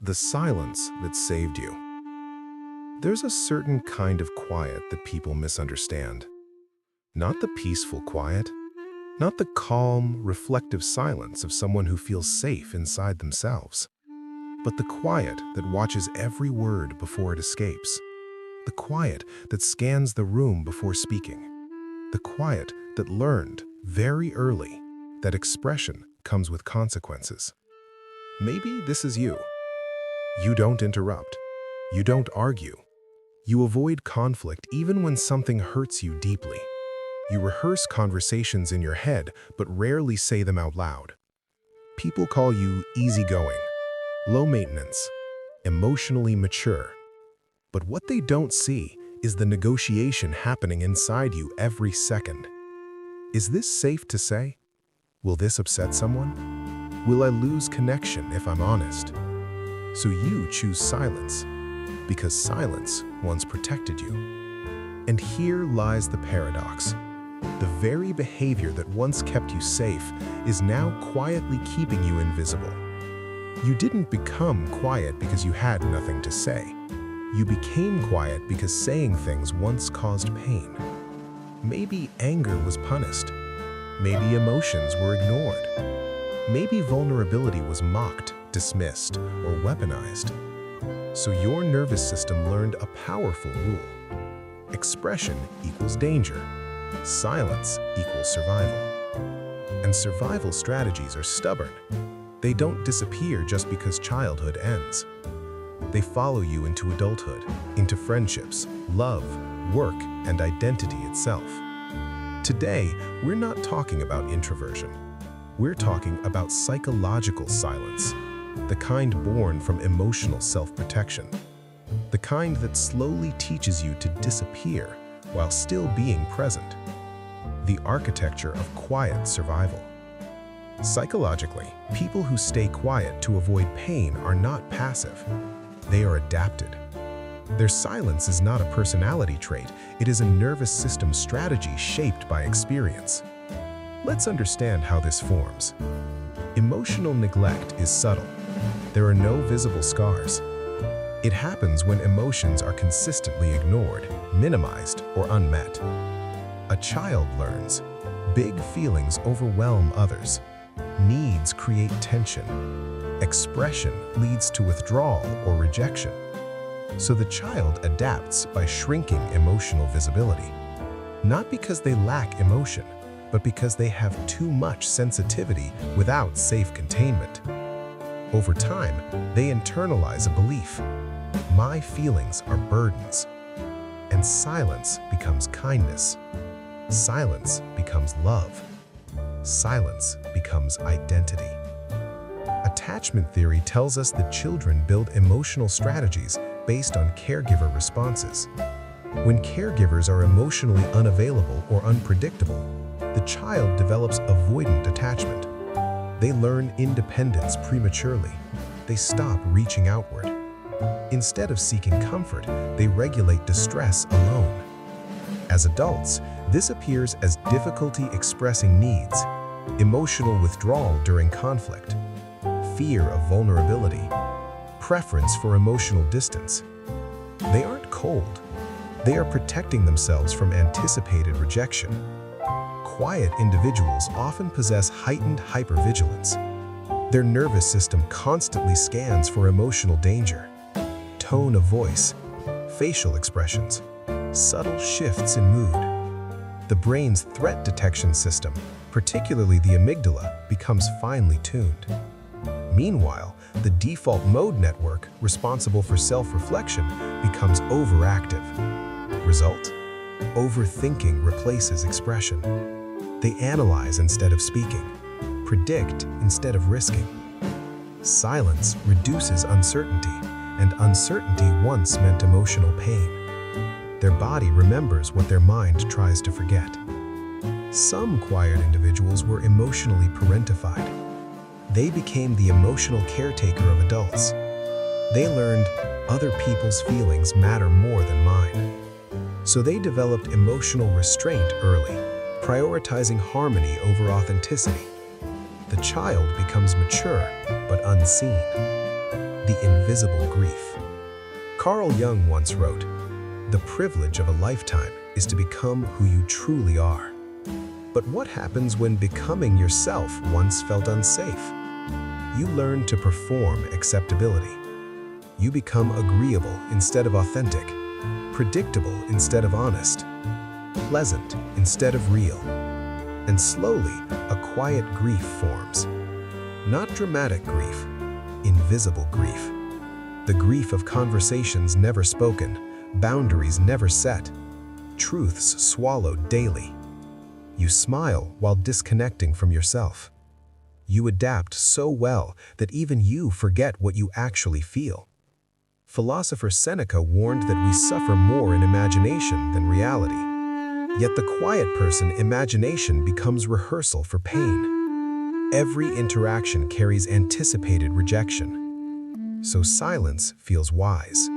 The silence that saved you. There's a certain kind of quiet that people misunderstand. Not the peaceful quiet, not the calm, reflective silence of someone who feels safe inside themselves, but the quiet that watches every word before it escapes. The quiet that scans the room before speaking. The quiet that learned very early that expression comes with consequences. Maybe this is you. You don't interrupt. You don't argue. You avoid conflict even when something hurts you deeply. You rehearse conversations in your head but rarely say them out loud. People call you easygoing, low maintenance, emotionally mature. But what they don't see is the negotiation happening inside you every second. Is this safe to say? Will this upset someone? Will I lose connection if I'm honest? So you choose silence, because silence once protected you. And here lies the paradox. The very behavior that once kept you safe is now quietly keeping you invisible. You didn't become quiet because you had nothing to say. You became quiet because saying things once caused pain. Maybe anger was punished. Maybe emotions were ignored. Maybe vulnerability was mocked, dismissed, or weaponized. So your nervous system learned a powerful rule. Expression equals danger. Silence equals survival. And survival strategies are stubborn. They don't disappear just because childhood ends. They follow you into adulthood, into friendships, love, work, and identity itself. Today, we're not talking about introversion. We're talking about psychological silence, the kind born from emotional self-protection, the kind that slowly teaches you to disappear while still being present, the architecture of quiet survival. Psychologically, people who stay quiet to avoid pain are not passive. They are adapted. Their silence is not a personality trait, it is a nervous system strategy shaped by experience. Let's understand how this forms. Emotional neglect is subtle. There are no visible scars. It happens when emotions are consistently ignored, minimized, or unmet. A child learns. Big feelings overwhelm others. Needs create tension. Expression leads to withdrawal or rejection. So the child adapts by shrinking emotional visibility. Not because they lack emotion, but because they have too much sensitivity without safe containment. Over time, they internalize a belief. My feelings are burdens. And silence becomes kindness. Silence becomes love. Silence becomes identity. Attachment theory tells us that children build emotional strategies based on caregiver responses. When caregivers are emotionally unavailable or unpredictable, the child develops avoidant attachment. They learn independence prematurely. They stop reaching outward. Instead of seeking comfort, they regulate distress alone. As adults, this appears as difficulty expressing needs, emotional withdrawal during conflict, fear of vulnerability, preference for emotional distance. They aren't cold. They are protecting themselves from anticipated rejection. Quiet individuals often possess heightened hypervigilance. Their nervous system constantly scans for emotional danger, tone of voice, facial expressions, subtle shifts in mood. The brain's threat detection system, particularly the amygdala, becomes finely tuned. Meanwhile, the default mode network, responsible for self-reflection, becomes overactive. Result? Overthinking replaces expression. They analyze instead of speaking, predict instead of risking. Silence reduces uncertainty, and uncertainty once meant emotional pain. Their body remembers what their mind tries to forget. Some quiet individuals were emotionally parentified. They became the emotional caretaker of adults. They learned other people's feelings matter more than mine. So they developed emotional restraint early, prioritizing harmony over authenticity. The child becomes mature, but unseen. the invisible grief. Carl Jung once wrote, "The privilege of a lifetime is to become who you truly are." But what happens when becoming yourself once felt unsafe? You learn to perform acceptability. You become agreeable instead of authentic, predictable instead of honest, pleasant instead of real. And slowly, a quiet grief forms. Not dramatic grief, invisible grief. The grief of conversations never spoken, boundaries never set, truths swallowed daily. You smile while disconnecting from yourself. You adapt so well that even you forget what you actually feel. Philosopher Seneca warned that we suffer more in imagination than reality. Yet the quiet person, imagination becomes rehearsal for pain. Every interaction carries anticipated rejection. So silence feels wise.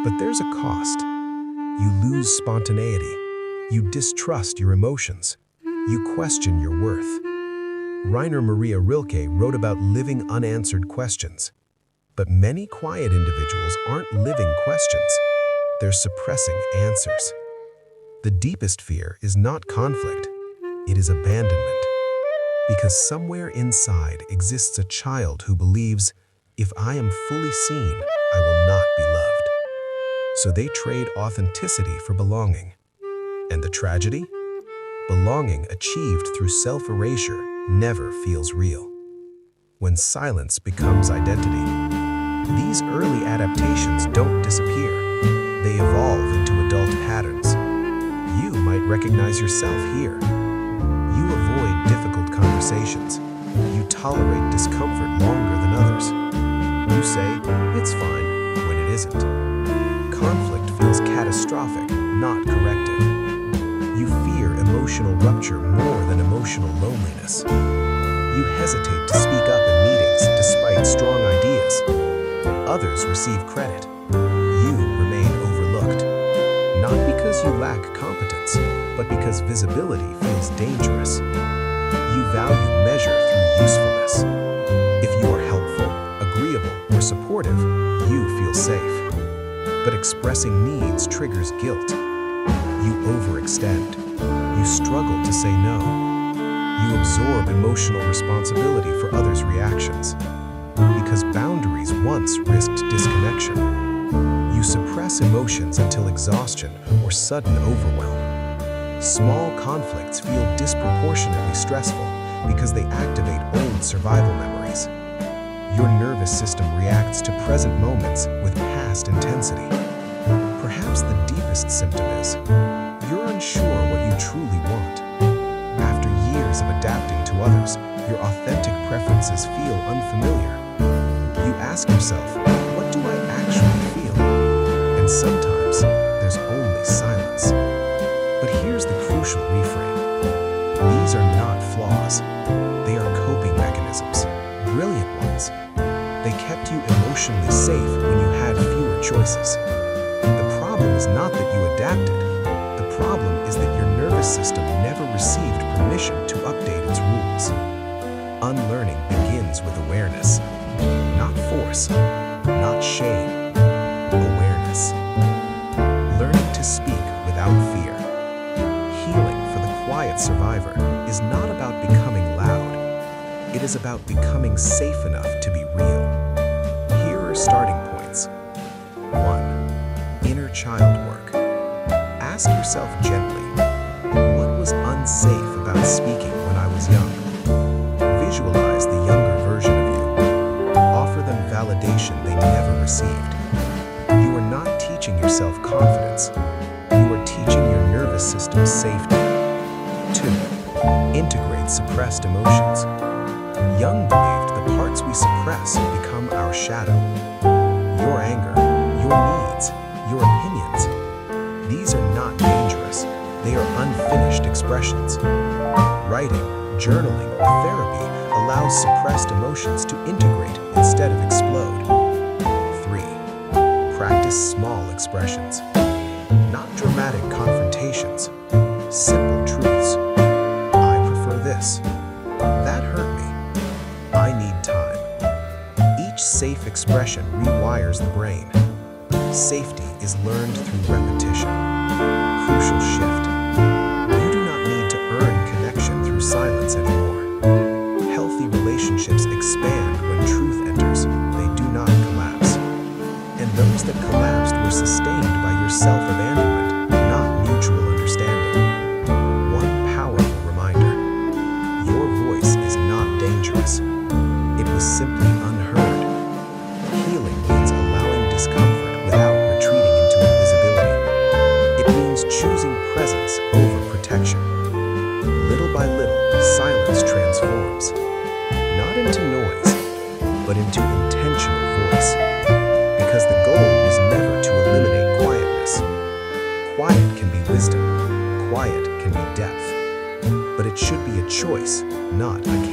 But there's a cost. You lose spontaneity. You distrust your emotions. You question your worth. Rainer Maria Rilke wrote about living unanswered questions. But many quiet individuals aren't living questions. They're suppressing answers. The deepest fear is not conflict. It is abandonment. Because somewhere inside exists a child who believes, if I am fully seen, I will not be loved. So they trade authenticity for belonging. And the tragedy? Belonging achieved through self-erasure never feels real. When silence becomes identity, these early adaptations don't disappear. They evolve into adult patterns. You might recognize yourself here. You avoid difficult conversations. You tolerate discomfort longer than others. You say, it's fine, when it isn't. Conflict feels catastrophic, not corrective. You fear emotional rupture more than emotional loneliness. You hesitate to speak up in meetings despite strong ideas. Others receive credit. You remain overlooked. Not because you lack competence, but because visibility feels dangerous. You value measure through usefulness. If you are helpful, agreeable, or supportive, you feel safe. But expressing needs triggers guilt. You overextend. You struggle to say no. You absorb emotional responsibility for others' reactions. Because boundaries once risked disconnection. You suppress emotions until exhaustion or sudden overwhelm. Small conflicts feel disproportionately stressful because they activate old survival memories. Your nervous system reacts to present moments with past intensity. Perhaps the deepest symptom is you're unsure what you truly want. After years of adapting to others, your authentic preferences feel unfamiliar. You ask yourself, what do I actually feel? And sometimes, there's only silence. But here's the crucial reframe. These are not flaws. They are coping mechanisms, brilliant ones. They kept you emotionally safe when you had fewer choices. The problem is not that you adapted. The problem is that your nervous system never received permission to update its rules. Unlearning begins with awareness. Not force, not shame, awareness. Learning to speak without fear. Healing for the quiet survivor is not about becoming loud. It is about becoming safe enough to be real. Here are starting points. 1. Inner child work. Ask yourself gently, what was unsafe about speaking when I was young? Visualize the younger version of you. Offer them validation they never received. You are not teaching yourself confidence. You are teaching your nervous system safety. 2. Integrate suppressed emotions. Jung believed the parts we suppress become our shadow. Your anger, your needs, your opinions. These are not dangerous. They are unfinished expressions. Writing, journaling, or therapy allows suppressed emotions to integrate instead of explode. 3. Practice small expressions. Not dramatic confrontations. Simple truths. I prefer this. That hurt me. I need time. Each safe self-expression rewires the brain. Safety is learned through repetition. Crucial shift. You do not need to earn connection through silence anymore. Healthy relationships expand when truth enters. They do not collapse. And those that collapsed were sustained by your self-abandonment, not mutual understanding. One powerful reminder. Your voice is not dangerous. It was simply unheard. Healing means allowing discomfort without retreating into invisibility. It means choosing presence over protection. Little by little, silence transforms. Not into noise, but into intentional voice. Because the goal is never to eliminate quietness. Quiet can be wisdom. Quiet can be depth. But it should be a choice, not a cage.